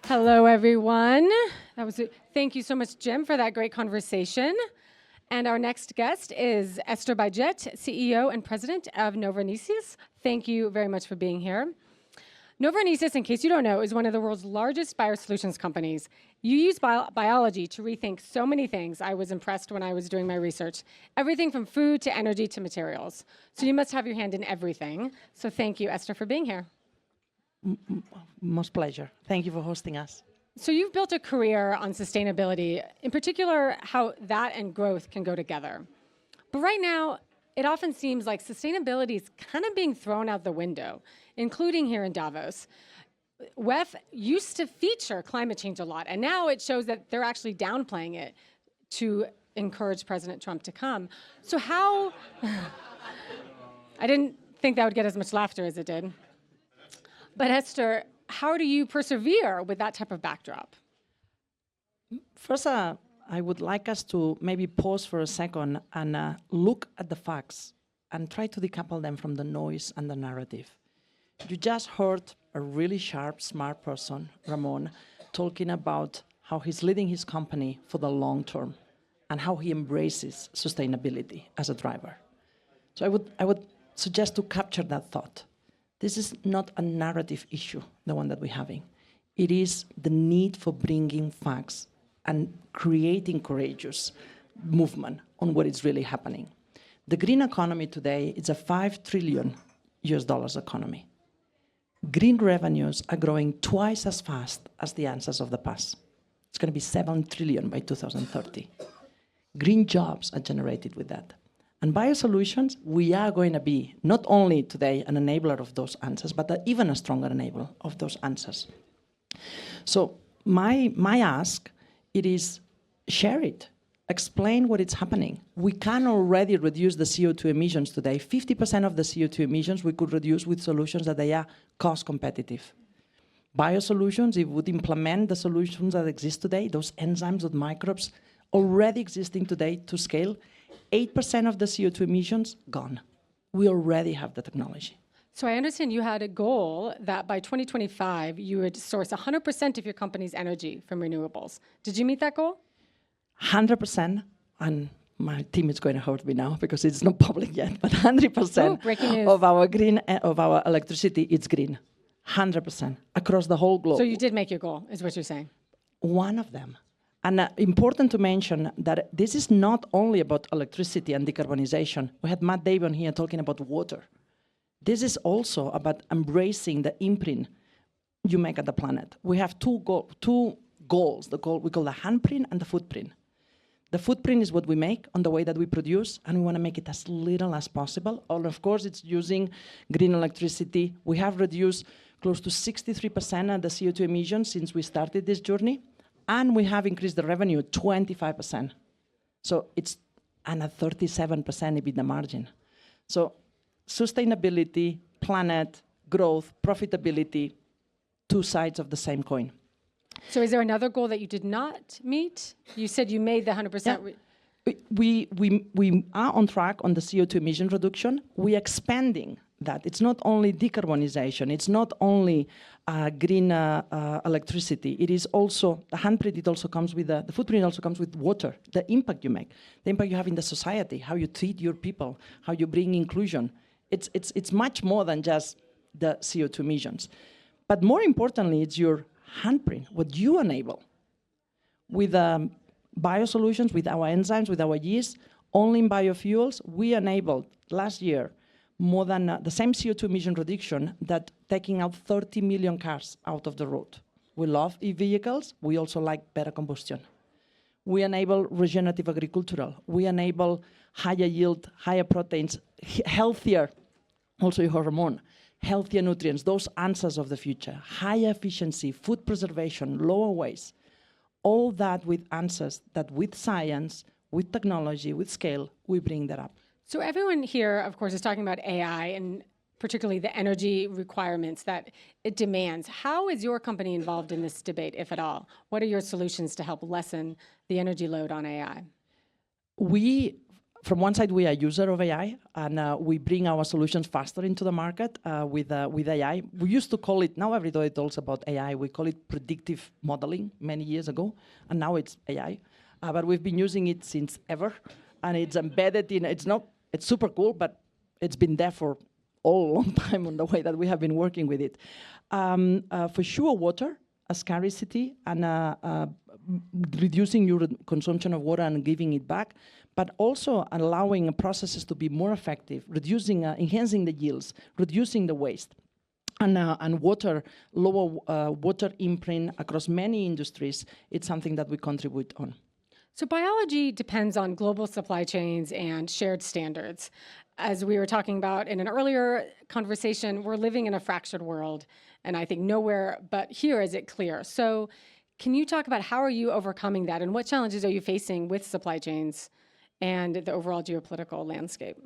Hello, everyone. Thank you so much, Jim, for that great conversation. And our next guest is Ester Baiget, CEO and President of Novonesis. Thank you very much for being here. Novonesis, in case you don't know, is one of the world's largest biosolutions companies. You use biology to rethink so many things. I was impressed when I was doing my research. Everything from food to energy to materials. So you must have your hand in everything. So thank you, Ester, for being here. Most pleasure. Thank you for hosting us. So you've built a career on sustainability, in particular, how that and growth can go together. But right now, it often seems like sustainability is kind of being thrown out the window, including here in Davos. WEF used to feature climate change a lot, and now it shows that they're actually downplaying it to encourage President Trump to come. So how, I didn't think that would get as much laughter as it did. But Ester, how do you persevere with that type of backdrop? First, I would like us to maybe pause for a second and look at the facts and try to decouple them from the noise and the narrative. You just heard a really sharp, smart person, Ramon, talking about how he's leading his company for the long term and how he embraces sustainability as a driver. So I would suggest to capture that thought. This is not a narrative issue, the one that we're having. It is the need for bringing facts and creating courageous movement on what is really happening. The green economy today is a $5 trillion economy. Green revenues are growing twice as fast as the answers of the past. It's going to be 7 trillion by 2030. Green jobs are generated with that. And biosolutions, we are going to be not only today an enabler of those answers, but even a stronger enabler of those answers. So my ask, it is share it. Explain what is happening. We can already reduce the CO2 emissions today. 50% of the CO2 emissions we could reduce with solutions that they are cost competitive. Biosolutions, if we would implement the solutions that exist today, those enzymes, those microbes, already existing today to scale, 8% of the CO2 emissions, gone. We already have the technology. So I understand you had a goal that by 2025, you would source 100% of your company's energy from renewables. Did you meet that goal? 100%, and my team is going to hurt me now because it's not public yet, but 100% of our electricity is green. 100% across the whole globe. So you did make your goal, is what you're saying? One of them. And important to mention that this is not only about electricity and decarbonization. We had Matt Damon here talking about water. This is also about embracing the imprint you make at the planet. We have two goals, the goal we call the handprint and the footprint. The footprint is what we make on the way that we produce, and we want to make it as little as possible. And of course, it's using green electricity. We have reduced close to 63% of the CO2 emissions since we started this journey. And we have increased the revenue 25%. So it's a 37% EBITDA margin. So sustainability, planet, growth, profitability, two sides of the same coin. So is there another goal that you did not meet? You said you made the 100%. Yeah. We are on track on the CO2 emission reduction. We're expanding that. It's not only decarbonization, it's not only green electricity, it is also, the handprint, it also comes with, the footprint also comes with water, the impact you make, the impact you have in the society, how you treat your people, how you bring inclusion. It's much more than just the CO2 emissions. But more importantly, it's your handprint, what you enable. With biosolutions, with our enzymes, with our yeast, only in biofuels, we enabled last year more than the same CO2 emission reduction that taking out 30 million cars out of the road. We love e-vehicles. We also like better combustion. We enable regenerative agricultural. We enable higher yield, higher proteins, healthier, also your hormone, healthier nutrients, those answers of the future, higher efficiency, food preservation, lower waste. All that with answers that with science, with technology, with scale, we bring that up. So everyone here, of course, is talking about AI and particularly the energy requirements that it demands. How is your company involved in this debate, if at all? What are your solutions to help lessen the energy load on AI? We from one side, we are a user of AI, and we bring our solutions faster into the market with AI. We used to call it, now everybody talks about AI, we call it predictive modeling many years ago, and now it's AI. But we've been using it since ever, and it's embedded in, it's super cool, but it's been there for a long time on the way that we have been working with it. For sure, water, a scarcity, and reducing your consumption of water and giving it back, but also allowing processes to be more effective, reducing, enhancing the yields, reducing the waste, and water, lower water imprint across many industries. It's something that we contribute on. So biology depends on global supply chains and shared standards. As we were talking about in an earlier conversation, we're living in a fractured world, and I think nowhere but here is it clear. So can you talk about how are you overcoming that, and what challenges are you facing with supply chains and the overall geopolitical landscape?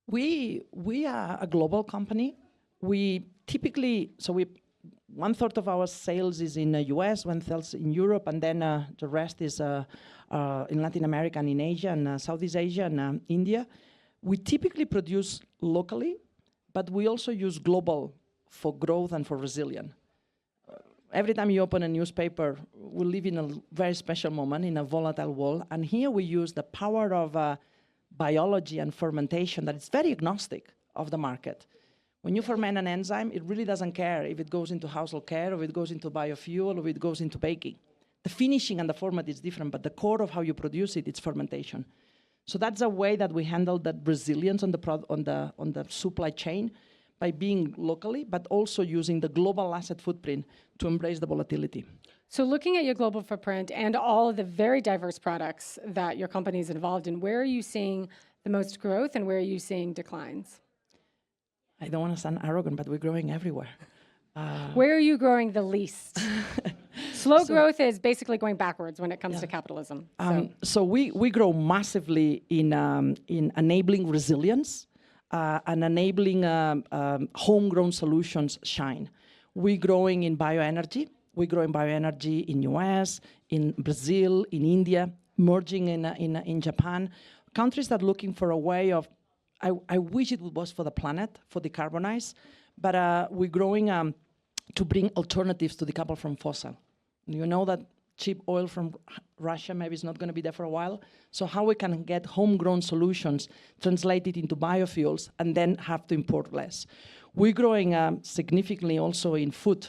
We are a global company. We typically, one third of our sales is in the US, one third in Europe, and then the rest is in Latin America and in Asia and Southeast Asia and India. We typically produce locally, but we also use global for growth and for resilience. Every time you open a newspaper, we live in a very special moment in a volatile world, and here we use the power of biology and fermentation that is very agnostic of the market. When you ferment an enzyme, it really doesn't care if it goes into household care, or if it goes into biofuel, or if it goes into baking. The finishing and the format is different, but the core of how you produce it, it's fermentation. So that's a way that we handle that resilience on the supply chain by being locally, but also using the global asset footprint to embrace the volatility. So looking at your global footprint and all of the very diverse products that your company is involved in, where are you seeing the most growth and where are you seeing declines? I don't want to sound arrogant, but we're growing everywhere. Where are you growing the least? Slow growth is basically going backwards when it comes to capitalism. So we grow massively in enabling resilience and enabling homegrown solutions shine. We're growing in bioenergy. We grow in bioenergy in US, in Brazil, in India, merging in Japan. Countries that are looking for a way of, I wish it was for the planet, for decarbonize, but we're growing to bring alternatives to decouple from fossil. You know that cheap oil from Russia maybe is not going to be there for a while. So how we can get homegrown solutions translated into biofuels and then have to import less. We're growing significantly also in food.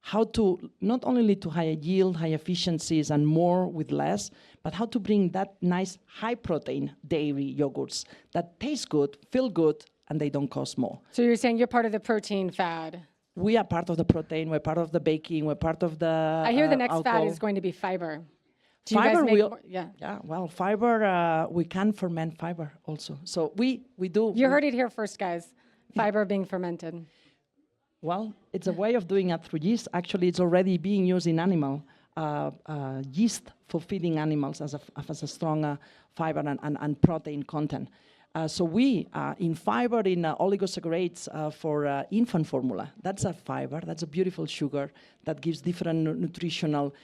How to not only lead to higher yield, high efficiencies, and more with less, but how to bring that nice high-protein dairy yogurts that taste good, feel good, and they don't cost more. So you're saying you're part of the protein fad? We are part of the protein, we're part of the baking, we're part of the I hear the next alcohol. fad is going to be fiber. Do Fiber, you guys make more? Yeah, well, fiber, we can ferment fiber also. So we do. You heard it here first, guys. Fiber being fermented. Well, it's a way of doing it through yeast. Actually, it's already being used in animal yeast for feeding animals as a strong fiber and protein content. So we, in fiber, in oligosaccharides for infant formula, that's a fiber, that's a beautiful sugar that gives different nutritional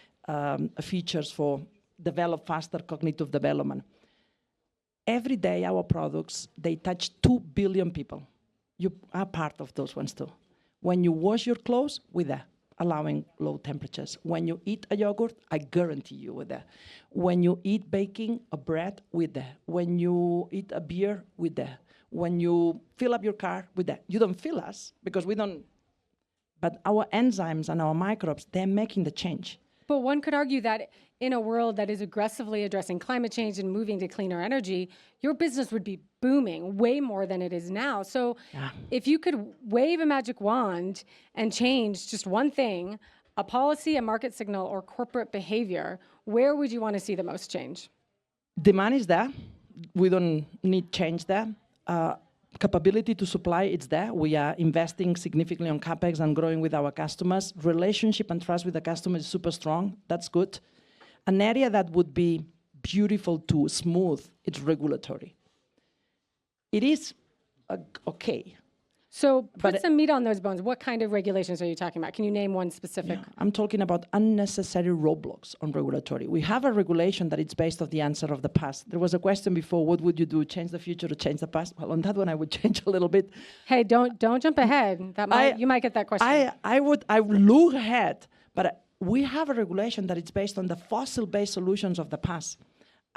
features for develop faster cognitive development. Every day, our products, they touch 2 billion people. You are part of those ones too. When you wash your clothes, we're there, allowing low temperatures. When you eat a yogurt, I guarantee you we're there. When you eat baking, a bread, we're there. When you eat a beer, we're there. When you fill up your car, we're there. You don't feel us, because we don't, but our enzymes and our microbes, they're making the change. But one could argue that in a world that is aggressively addressing climate change and moving to cleaner energy, your business would be booming way more than it is now. So if you could wave a magic wand and change just one thing, a policy, a market signal, or corporate behavior, where would you want to see the most change? Demand is there. We don't need change there. Capability to supply, it's there. We are investing significantly on CapEx and growing with our customers. Relationship and trust with the customer is super strong. That's good. An area that would be beautiful to smooth, it's regulatory. It is okay. So put But some meat on those bones. What kind of regulations are you talking about? Can you name one specific? I'm talking about unnecessary roadblocks on regulatory. We have a regulation that is based on the answer of the past. There was a question before, what would you do, change the future or change the past? Well, on that one, I would change a little bit. Hey, don't jump ahead. You might get that question. I would look ahead, but we have a regulation that is based on the fossil-based solutions of the past.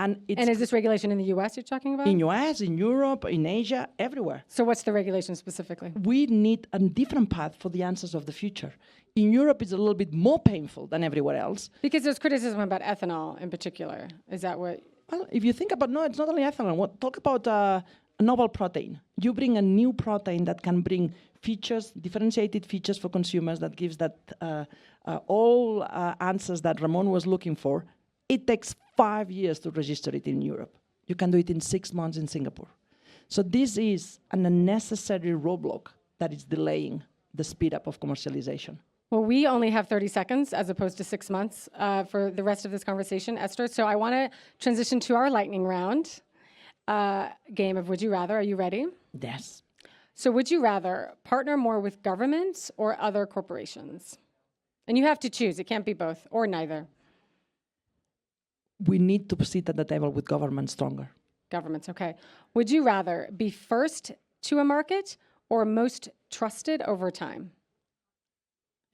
And is this regulation in the US you're talking about? in US, in Europe, in Asia, everywhere. So what's the regulation specifically? We need a different path for the answers of the future. In Europe, it's a little bit more painful than everywhere else. Because there's criticism about ethanol in particular. Is that what? Well, if you think about, no, it's not only ethanol. Talk about a novel protein. You bring a new protein that can bring features, differentiated features for consumers that gives that all answers that Ramon was looking for. It takes 5 years to register it in Europe. You can do it in 6 months in Singapore. So this is an unnecessary roadblock that is delaying the speed up of commercialization. Well, we only have 30 seconds as opposed to 6 months for the rest of this conversation, Esther. So I want to transition to our lightning round game of Would You Rather. Are you ready? Yes. So would you rather partner more with governments or other corporations? And you have to choose. It can't be both or neither. We need to sit at the table with government stronger. Governments, okay. Would you rather be first to a market or most trusted over time?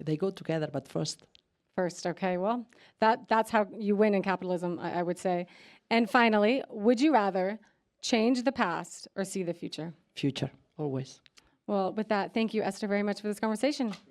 They go together, but first. First, okay. Well, that's how you win in capitalism, I would say. And finally, would you rather change the past or see the future? Future, always. Well, with that, thank you, Esther, very much for this conversation.